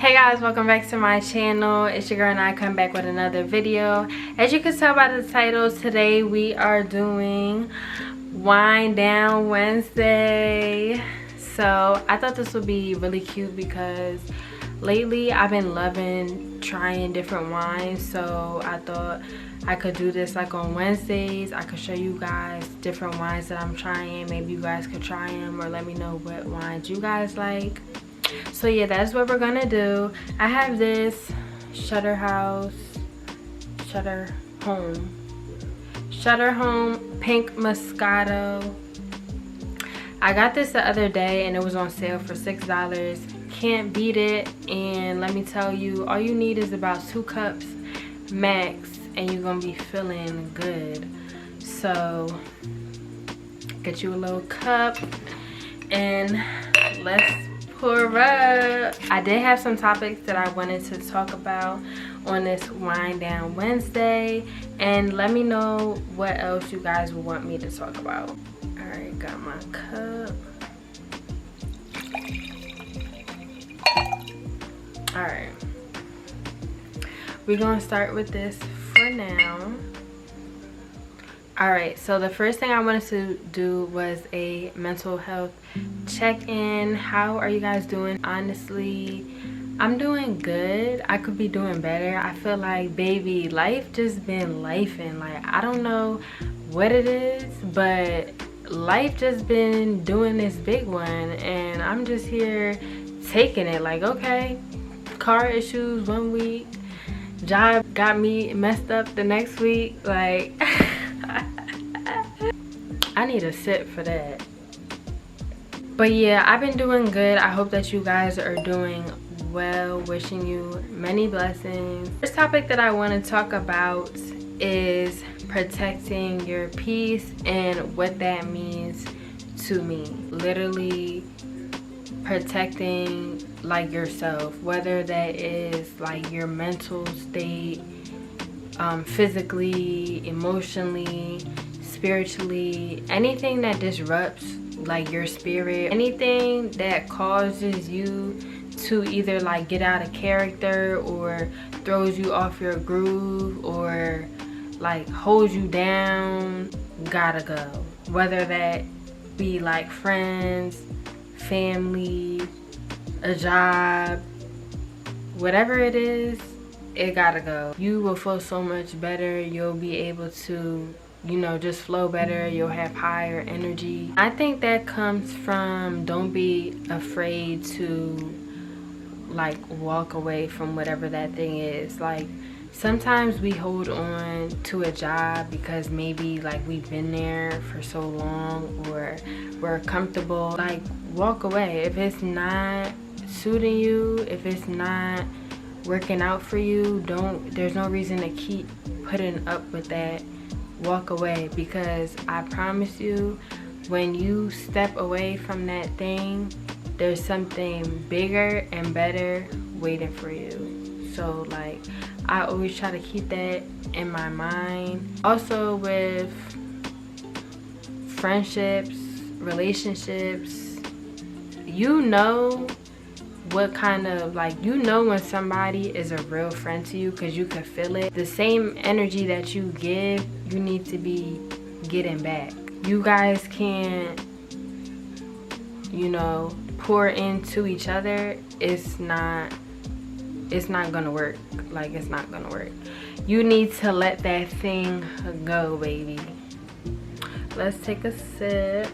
Hey guys, welcome back to my channel. It's your girl and I come back with another video. As you can tell by the title, today we are doing Wind Down Wednesday. So I thought this would be really cute because lately I've been loving trying different wines. So I thought I could do this like on Wednesdays. I could show you guys different wines that I'm trying. Maybe you guys could try them or let me know what wines you guys like. So yeah, that's what we're gonna do. I have this Shutter Home Pink Moscato. I got this the other day and it was on sale for $6. Can't beat it. And let me tell you, all you need is about 2 cups max and you're gonna be feeling good. So get you a little cup and let's pour up. I did have some topics that I wanted to talk about on this Wind Down Wednesday, and let me know what else you guys would want me to talk about. All right, got my cup. All right, we're gonna start with this for now. All right, so the first thing I wanted to do was a mental health check-in. How are you guys doing? Honestly, I'm doing good. I could be doing better. I feel like, baby, life just been lifing. Like, I don't know what it is, but life just been doing this big one, and I'm just here taking it. Like, okay, car issues 1 week, job got me messed up the next week. Like, I need a sip for that. But yeah, I've been doing good. I hope that you guys are doing well. Wishing you many blessings. First topic that I want to talk about is protecting your peace and what that means to me. Literally protecting like yourself, whether that is like your mental state, physically, emotionally, spiritually, anything that disrupts like your spirit, anything that causes you to either like get out of character or throws you off your groove or like holds you down, gotta go. Whether that be like friends, family, a job, whatever it is, it gotta go. You will feel so much better. You'll be able to, you know, just flow better. You'll have higher energy. I think that comes from, don't be afraid to like walk away from whatever that thing is. Like, sometimes we hold on to a job because maybe like we've been there for so long or we're comfortable. Like, walk away. If it's not suiting you, if it's not working out for you, there's no reason to keep putting up with that. Walk away, because I promise you, when you step away from that thing, there's something bigger and better waiting for you. So like, I always try to keep that in my mind. Also with friendships, relationships, you know what kind of, like, you know when somebody is a real friend to you because you can feel it. The same energy that you give, you need to be getting back. You guys can't, you know, pour into each other. It's not gonna work. Like, it's not gonna work. You need to let that thing go, baby. Let's take a sip.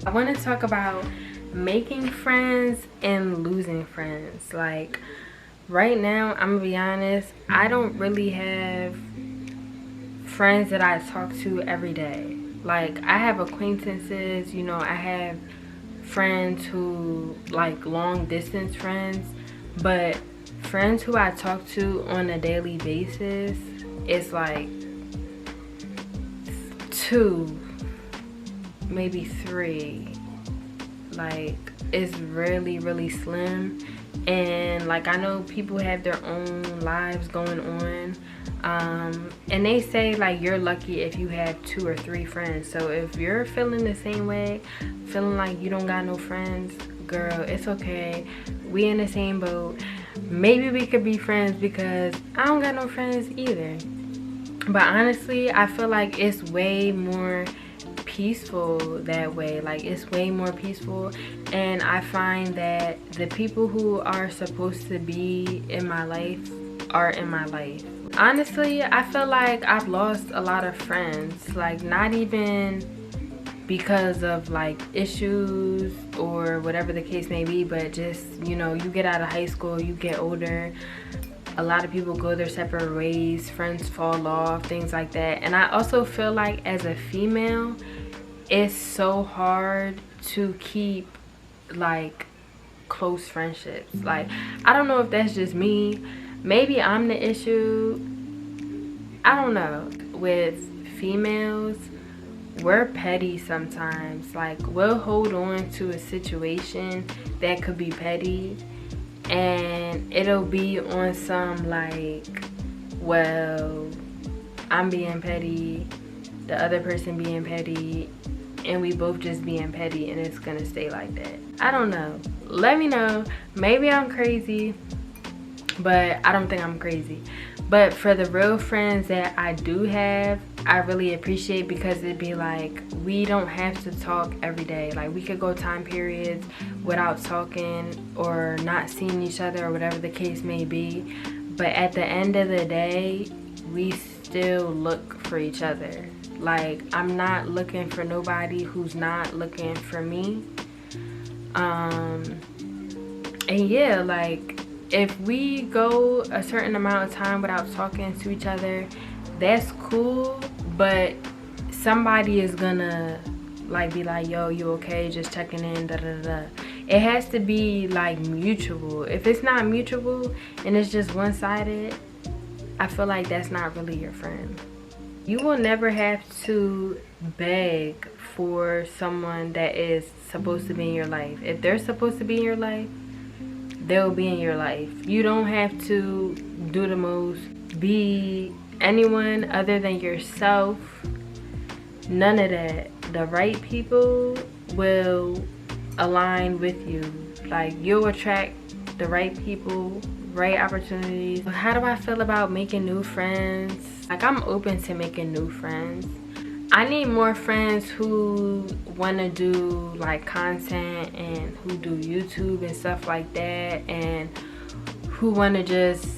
I want to talk about making friends and losing friends. Like, right now, I'm gonna be honest, I don't really have friends that I talk to every day. Like, I have acquaintances, you know, I have friends who, like, long distance friends, but friends who I talk to on a daily basis, it's like 2, maybe 3. Like, it's really, really slim. And like, I know people have their own lives going on, and they say like you're lucky if you have 2 or 3 friends. So if you're feeling the same way, feeling like you don't got no friends, girl, it's okay, we in the same boat, maybe we could be friends, because I don't got no friends either. But honestly, I feel like it's way more peaceful that way. Like, it's way more peaceful, and I find that the people who are supposed to be in my life are in my life. Honestly, I feel like I've lost a lot of friends, like not even because of like issues or whatever the case may be, but just, you know, you get out of high school, you get older, a lot of people go their separate ways, friends fall off, things like that. And I also feel like as a female, it's so hard to keep like close friendships. Like, I don't know if that's just me, maybe I'm the issue, I don't know. With females, we're petty sometimes. Like, we'll hold on to a situation that could be petty, and it'll be on some like, well, I'm being petty, the other person being petty, and we both just being petty, and it's gonna stay like that. I don't know. Let me know. Maybe I'm crazy, but I don't think I'm crazy. But for the real friends that I do have, I really appreciate, because it'd be like, we don't have to talk every day. Like, we could go time periods without talking or not seeing each other or whatever the case may be. But at the end of the day, we still look for each other. Like, I'm not looking for nobody who's not looking for me. And yeah, like, if we go a certain amount of time without talking to each other, that's cool, but somebody is gonna like be like, yo, you okay, just checking in, da da da. It has to be like mutual. If it's not mutual and it's just one-sided, I feel like that's not really your friend. You will never have to beg for someone that is supposed to be in your life. If they're supposed to be in your life, they'll be in your life. You don't have to do the most, be anyone other than yourself. None of that. The right people will align with you. Like, you'll attract the right people, right opportunities. How do I feel about making new friends? Like, I'm open to making new friends. I need more friends who want to do like content and who do YouTube and stuff like that, and who want to just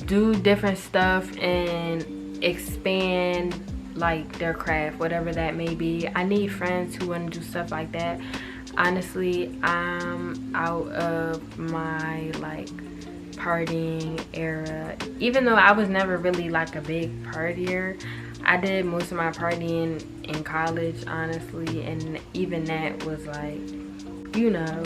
do different stuff and expand like their craft, whatever that may be. I need friends who want to do stuff like that. Honestly, I'm out of my like partying era. Even though I was never really like a big partier, I did most of my partying in college, honestly, and even that was like, you know,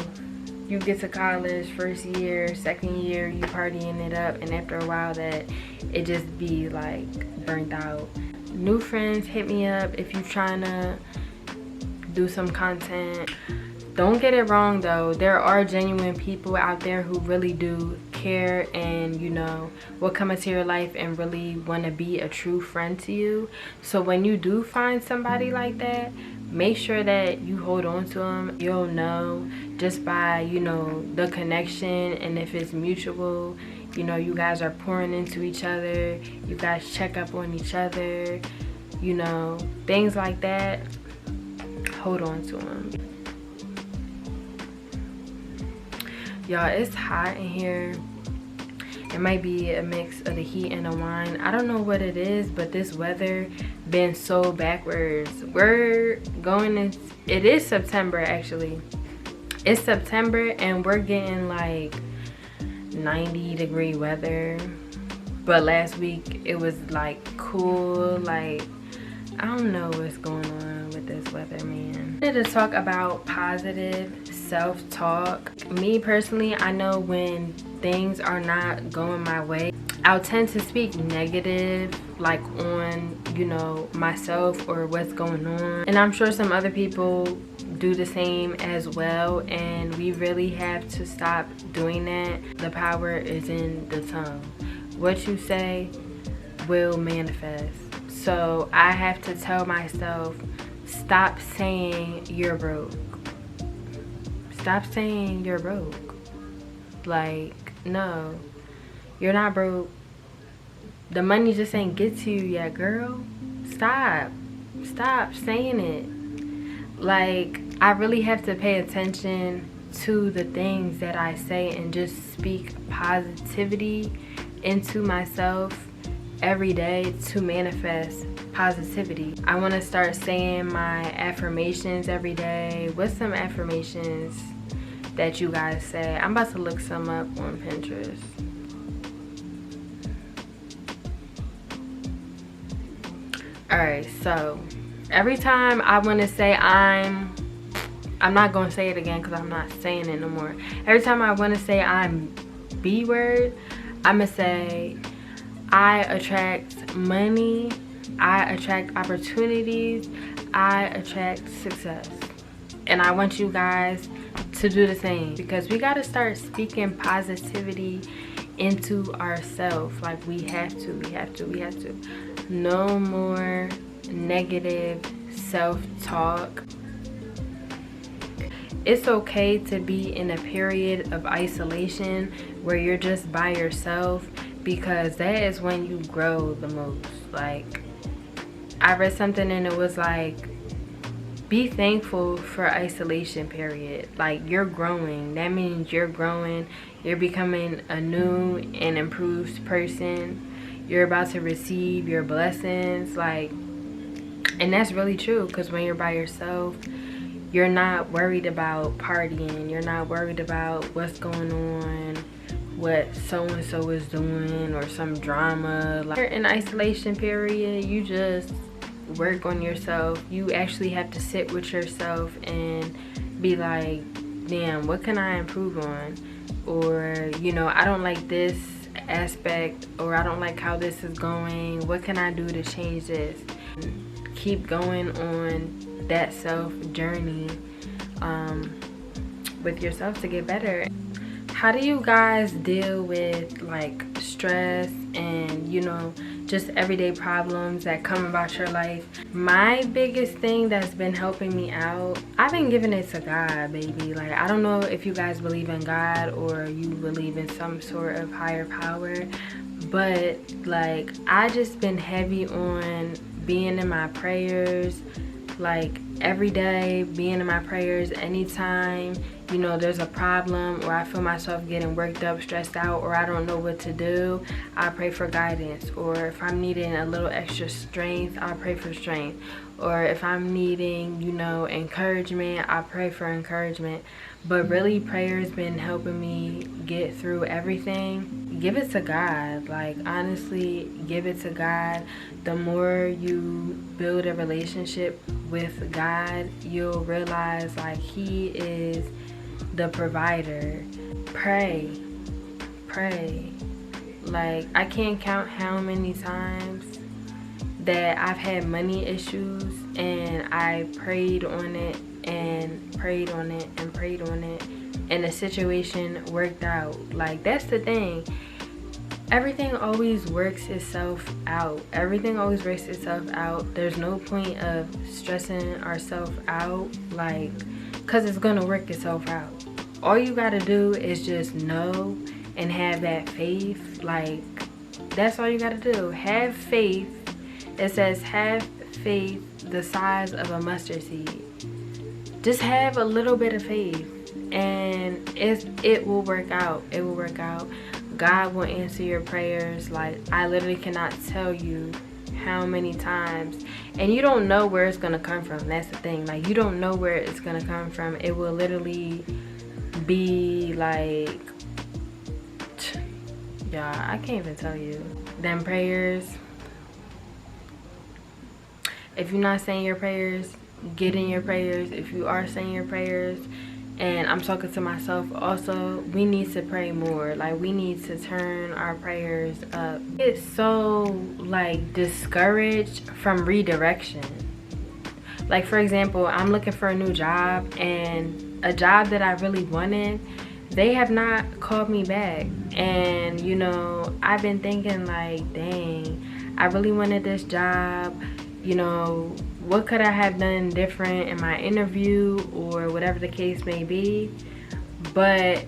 you get to college, first year, second year, you partying it up, and after a while that it just be like burnt out. New friends, hit me up if you're trying to do some content. Don't get it wrong though, there are genuine people out there who really do care and, you know, will come into your life and really want to be a true friend to you. So when you do find somebody like that, make sure that you hold on to them. You'll know just by, you know, the connection, and if it's mutual, you know, you guys are pouring into each other, you guys check up on each other, you know, things like that. Hold on to them. Y'all, it's hot in here. It might be a mix of the heat and the wine. I don't know what it is, but this weather been so backwards. We're going in, it is September actually. It's September and we're getting like 90-degree weather. But last week it was like cool, like I don't know what's going on with this weather, man. I wanted to talk about positive self-talk. Me personally, I know when things are not going my way, I'll tend to speak negative, like on, you know, myself or what's going on. And I'm sure some other people do the same as well, and we really have to stop doing that. The power is in the tongue. What you say will manifest. So I have to tell myself, stop saying you're broke. Stop saying you're broke. Like, no, you're not broke. The money just ain't get to you yet, girl. Stop saying it. Like, I really have to pay attention to the things that I say and just speak positivity into myself every day to manifest positivity. I want to start saying my affirmations every day. What's some affirmations that you guys say? I'm about to look some up on Pinterest. Alright, so every time I want to say I'm not going to say it again because I'm not saying it no more. Every time I want to say I'm B word, I'm going to say I attract money, I attract opportunities, I attract success. And I want you guys to do the same, because we got to start speaking positivity into ourselves. Like, we have to. No more negative self-talk. It's okay to be in a period of isolation where you're just by yourself, because that is when you grow the most. Like, I read something and it was like, be thankful for isolation period. Like, you're growing. That means you're growing. You're becoming a new and improved person. You're about to receive your blessings. Like, and that's really true, because when you're by yourself, you're not worried about partying. You're not worried about what's going on, what so-and-so is doing, or some drama. Like, you're in isolation period, you just work on yourself. You actually have to sit with yourself and be like, damn, what can I improve on? Or, you know, I don't like this aspect, or I don't like how this is going. What can I do to change this? Keep going on that self journey with yourself to get better. How do you guys deal with like stress and, you know, just everyday problems that come about your life? My biggest thing that's been helping me out, I've been giving it to God, baby. Like, I don't know if you guys believe in God or you believe in some sort of higher power, but like, I just been heavy on being in my prayers, like every day, being in my prayers. Anytime, you know, there's a problem or I feel myself getting worked up, stressed out, or I don't know what to do, I pray for guidance. Or if I'm needing a little extra strength, I pray for strength. Or if I'm needing, you know, encouragement, I pray for encouragement. But really, prayer's been helping me get through everything. Give it to God. Like, honestly, give it to God. The more you build a relationship with God, you'll realize like He is the provider. Pray. Like, I can't count how many times that I've had money issues and I prayed on it and prayed on it and prayed on it, and the situation worked out. Like, that's the thing. Everything always works itself out. Everything always works itself out. There's no point of stressing ourselves out, like, because it's gonna work itself out. All you gotta do is just know and have that faith. Like, that's all you gotta do. Have faith. It says have faith the size of a mustard seed. Just have a little bit of faith and it will work out. It will work out. God will answer your prayers. Like, I literally cannot tell you how many times. And you don't know where it's gonna come from. That's the thing. Like, you don't know where it's gonna come from. It will literally be like, yeah, I can't even tell you. Them prayers, if you're not saying your prayers, get in your prayers. If you are saying your prayers, and I'm talking to myself also, we need to pray more. Like, we need to turn our prayers up. It's so like discouraged from redirection. Like, for example, I'm looking for a new job, and a job that I really wanted, they have not called me back. And, you know, I've been thinking like, dang, I really wanted this job. You know, what could I have done different in my interview or whatever the case may be. But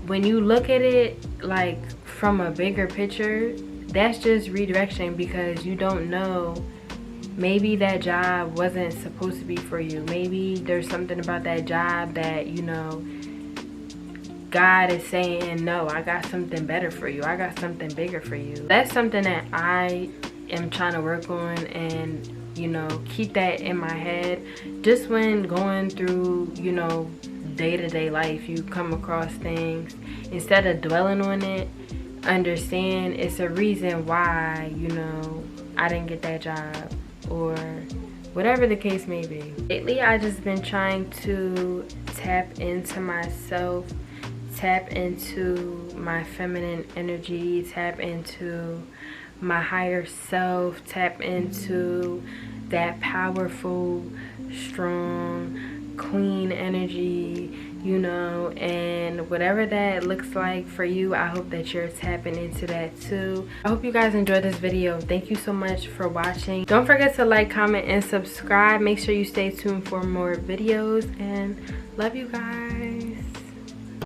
when you look at it like from a bigger picture, that's just redirection, because you don't know, maybe that job wasn't supposed to be for you. Maybe there's something about that job that, you know, God is saying, no, I got something better for you, I got something bigger for you. That's something that I am trying to work on, and you know, keep that in my head. Just when going through, you know, day-to-day life, you come across things, instead of dwelling on it, understand it's a reason why, you know, I didn't get that job, or whatever the case may be. Lately, I just been trying to tap into myself, tap into my feminine energy, tap into my higher self, tap into that powerful, strong, clean energy, you know. And whatever that looks like for you, I hope that you're tapping into that too. I hope you guys enjoyed this video. Thank you so much for watching. Don't forget to like, comment, and subscribe. Make sure you stay tuned for more videos, and love you guys.